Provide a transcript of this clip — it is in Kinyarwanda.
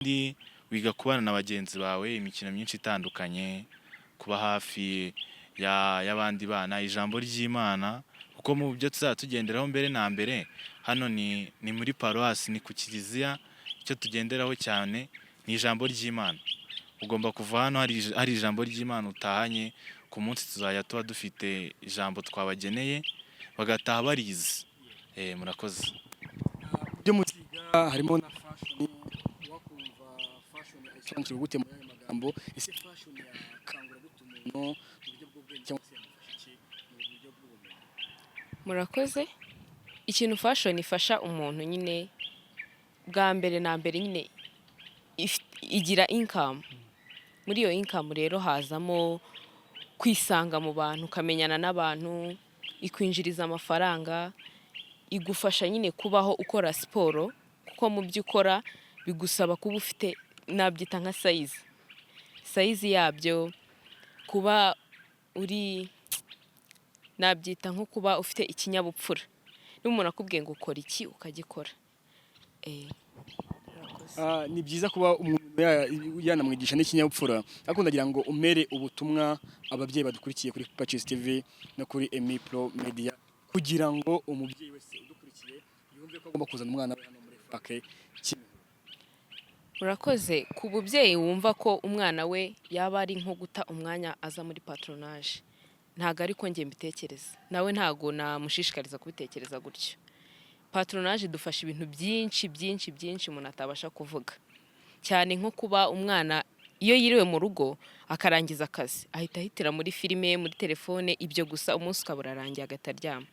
Ikindi wiga kubana na bagenzi bawe imikino myinshi itandukanye, kuba hafi y'abandi bana, ijambo ry'Imana kuko mu byo tuzaba tugenderaho mbere na mbere, hano ni muri paruwasi, ni ku kiliziya, icyo tugenderaho cyane ni ijambo ry'Imana. Ugomba kuva hano hari ijambo ry'Imana utahanye, ku munsi tuzajya tuba dufite ijambo twabageneye, bagataha barizi. Murakoze. Ibyo muziga harimo na fashion, wakumva fashion isobanutse gute mu magambo, ese fashion yakangura gute umuntu mu buryo bw'ubwenge cyangwa se yamufasha iki mu buryo bw'ubumenyi? Murakoze. Ikintu fashion ifasha umuntu nyine bwa mbere na mbere nyine igira income. Muri iyo income rero hazamo kwisanga mu bantu, ukamenyana n'abantu, ikwinjiriza amafaranga, igufasha nyine kubaho ukora siporo kuko mu byo ukora bigusaba kuba ufite nabyita nka size yabyo, kuba nabyita nko kuba ufite ikinyabupfura. Niba umuntu akubwiye ngo ukora iki ukagikora. Ni byiza kuba umuntu yanamwigisha n'ikinyabupfura, ariko ndagira ngo umere ubutumwa ababyeyi badukurikiye kuri Pacis TV no kuri Emi Pro Media, kugira ngo umubyeyi wese udukurikiye yumve ko agomba kuzana umwana we hano muri FAC. Murakoze. Ku bubyeyi wumva ko umwana we yaba ari nko guta umwanya aza muri patronage, ntago ariko njye mbitekereza, nawe ntago namushishikariza kubitekereza gutyo. Patronage idufasha ibintu byinshi umuntu atabasha kuvuga, cyane nko kuba umwana iyo yiriwe mu rugo akarangiza akazi ahita ahitira muri filime, muri telefone, ibyo gusa umunsi ukaba urarangiye agahita aryama.